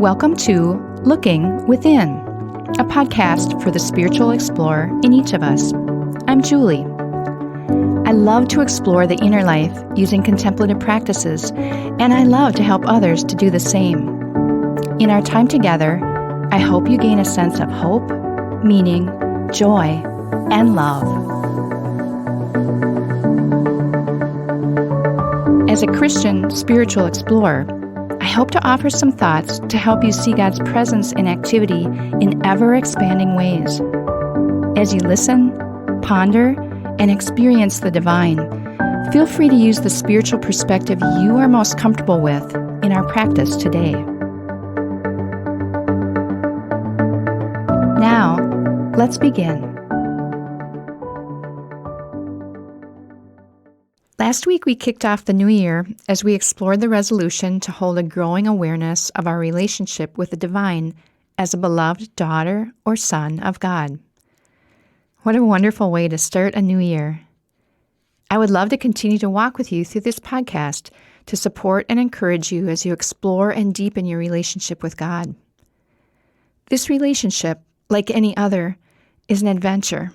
Welcome to Looking Within, a podcast for the spiritual explorer in each of us. I'm Julie. I love to explore the inner life using contemplative practices, and I love to help others to do the same. In our time together, I hope you gain a sense of hope, meaning, joy, and love. As a Christian spiritual explorer, I hope to offer some thoughts to help you see God's presence and activity in ever-expanding ways. As you listen, ponder, and experience the divine, feel free to use the spiritual perspective you are most comfortable with in our practice today. Now, let's begin. Last week, we kicked off the new year as we explored the resolution to hold a growing awareness of our relationship with the divine as a beloved daughter or son of God. What a wonderful way to start a new year. I would love to continue to walk with you through this podcast to support and encourage you as you explore and deepen your relationship with God. This relationship, like any other, is an adventure,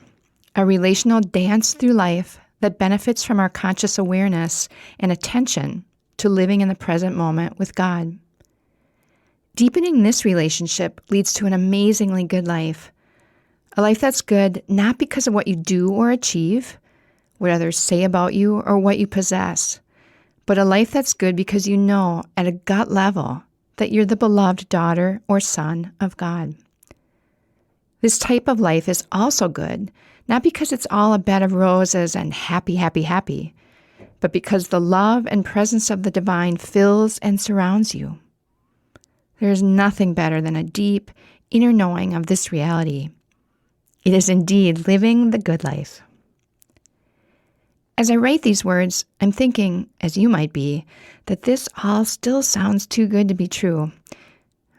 a relational dance through life that benefits from our conscious awareness and attention to living in the present moment with God. Deepening this relationship leads to an amazingly good life, a life that's good not because of what you do or achieve, what others say about you, or what you possess, but a life that's good because you know at a gut level that you're the beloved daughter or son of God. This type of life is also good, not because it's all a bed of roses and happy, happy, happy, but because the love and presence of the divine fills and surrounds you. There is nothing better than a deep, inner knowing of this reality. It is indeed living the good life. As I write these words, I'm thinking, as you might be, that this all still sounds too good to be true.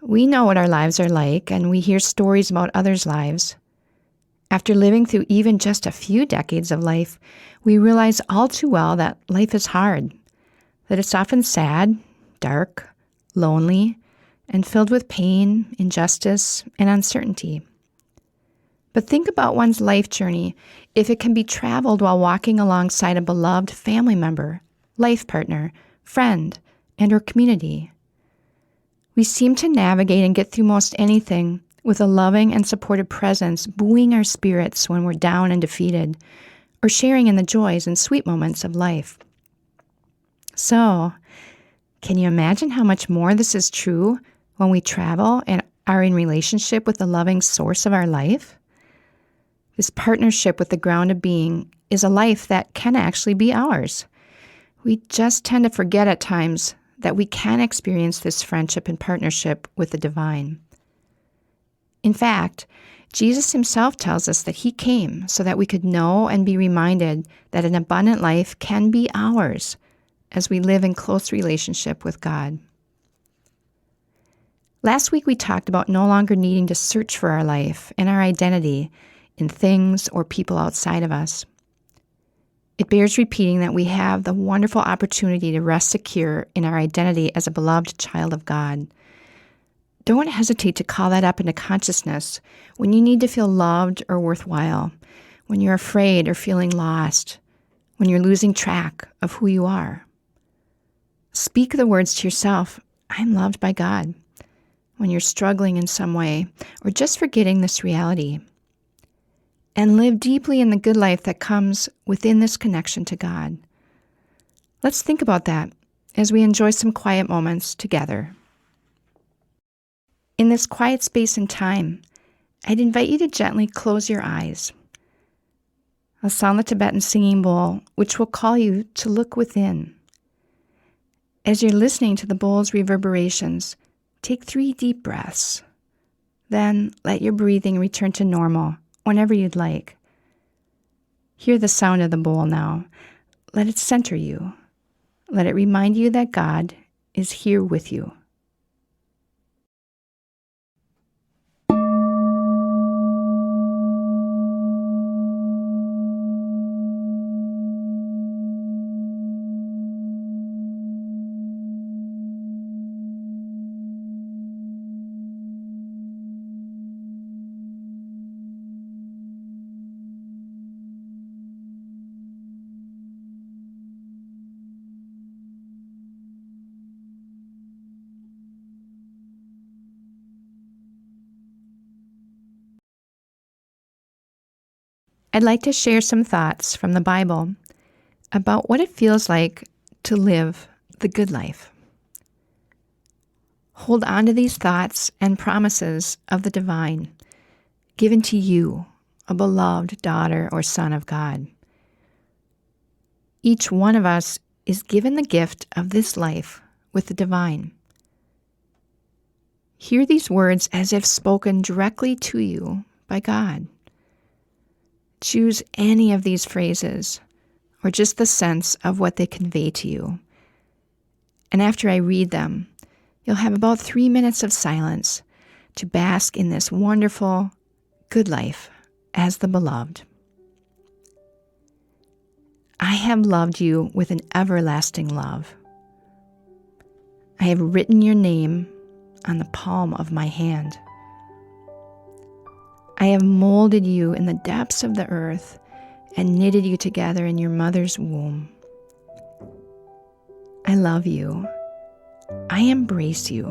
We know what our lives are like, and we hear stories about others' lives. After living through even just a few decades of life, we realize all too well that life is hard, that it's often sad, dark, lonely, and filled with pain, injustice, and uncertainty. But think about one's life journey if it can be traveled while walking alongside a beloved family member, life partner, friend, and/or community. We seem to navigate and get through most anything with a loving and supportive presence buoying our spirits when we're down and defeated, or sharing in the joys and sweet moments of life. So, can you imagine how much more this is true when we travel and are in relationship with the loving source of our life? This partnership with the ground of being is a life that can actually be ours. We just tend to forget at times that we can experience this friendship and partnership with the divine. In fact, Jesus himself tells us that he came so that we could know and be reminded that an abundant life can be ours as we live in close relationship with God. Last week we talked about no longer needing to search for our life and our identity in things or people outside of us. It bears repeating that we have the wonderful opportunity to rest secure in our identity as a beloved child of God. Don't hesitate to call that up into consciousness when you need to feel loved or worthwhile, when you're afraid or feeling lost, when you're losing track of who you are. Speak the words to yourself, I'm loved by God, when you're struggling in some way or just forgetting this reality. And live deeply in the good life that comes within this connection to God. Let's think about that as we enjoy some quiet moments together. In this quiet space and time, I'd invite you to gently close your eyes. I'll sound the Tibetan singing bowl, which will call you to look within. As you're listening to the bowl's reverberations, take 3 deep breaths. Then let your breathing return to normal whenever you'd like. Hear the sound of the bowl now. Let it center you. Let it remind you that God is here with you. I'd like to share some thoughts from the Bible about what it feels like to live the good life. Hold on to these thoughts and promises of the divine, given to you, a beloved daughter or son of God. Each one of us is given the gift of this life with the divine. Hear these words as if spoken directly to you by God. Choose any of these phrases, or just the sense of what they convey to you. And after I read them, you'll have about 3 minutes of silence to bask in this wonderful, good life as the beloved. I have loved you with an everlasting love. I have written your name on the palm of my hand. I have molded you in the depths of the earth and knitted you together in your mother's womb. I love you. I embrace you.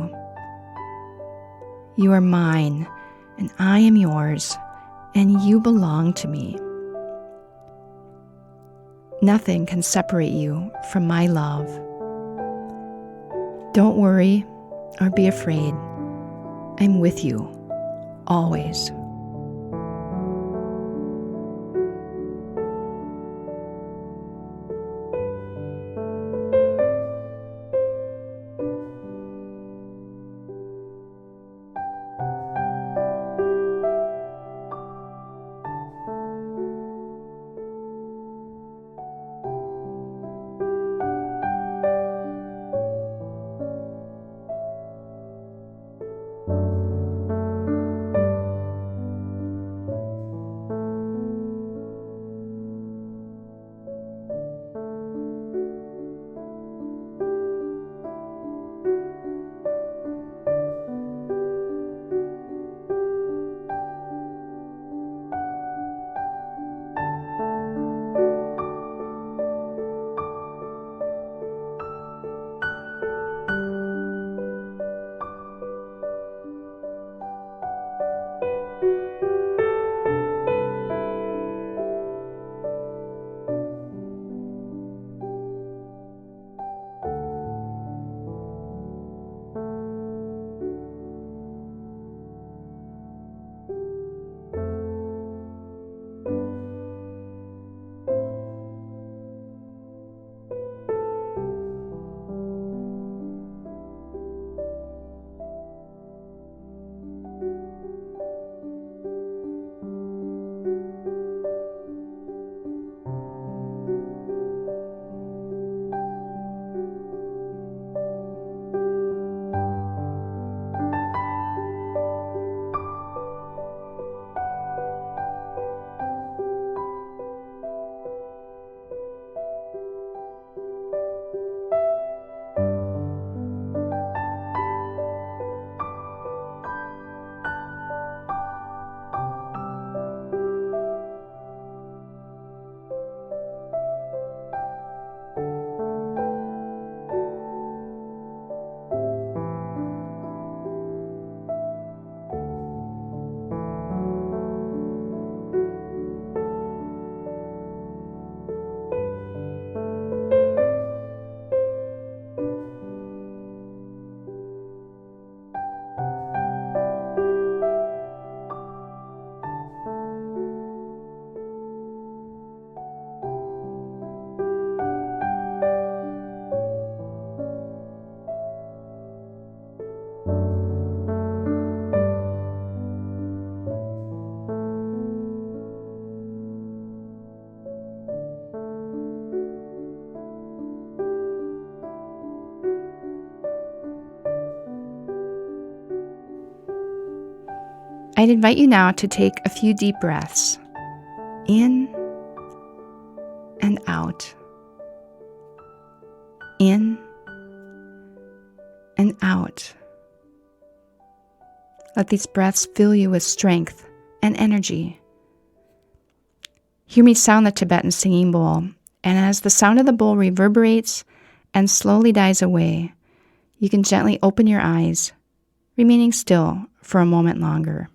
You are mine, and I am yours, and you belong to me. Nothing can separate you from my love. Don't worry or be afraid. I'm with you, always. I'd invite you now to take a few deep breaths, in and out, in and out. Let these breaths fill you with strength and energy. Hear me sound the Tibetan singing bowl, and as the sound of the bowl reverberates and slowly dies away, you can gently open your eyes, remaining still for a moment longer.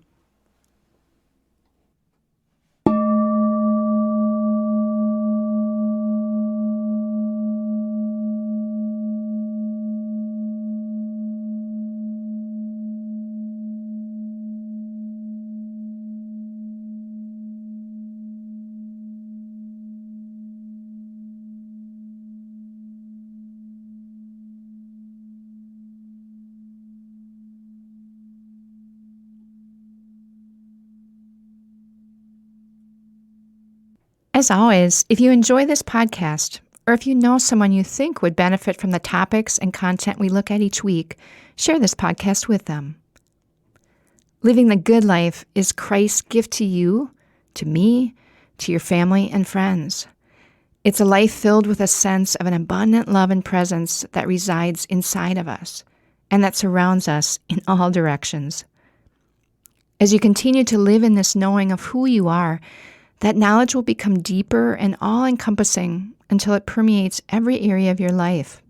As always, if you enjoy this podcast, or if you know someone you think would benefit from the topics and content we look at each week, share this podcast with them. Living the good life is Christ's gift to you, to me, to your family and friends. It's a life filled with a sense of an abundant love and presence that resides inside of us and that surrounds us in all directions. As you continue to live in this knowing of who you are, that knowledge will become deeper and all-encompassing until it permeates every area of your life.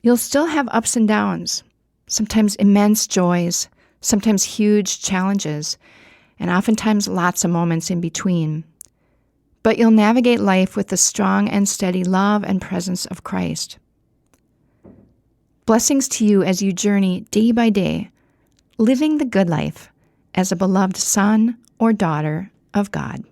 You'll still have ups and downs, sometimes immense joys, sometimes huge challenges, and oftentimes lots of moments in between. But you'll navigate life with the strong and steady love and presence of Christ. Blessings to you as you journey day by day, living the good life as a beloved son or daughter of God.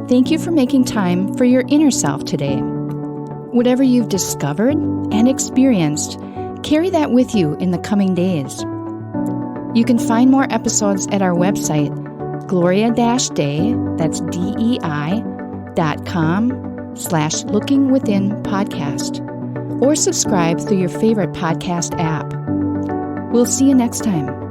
Thank you for making time for your inner self today. Whatever you've discovered and experienced, carry that with you in the coming days. You can find more episodes at our website, gloria-day, that's DEI.com/lookingwithinpodcast, or subscribe through your favorite podcast app. We'll see you next time.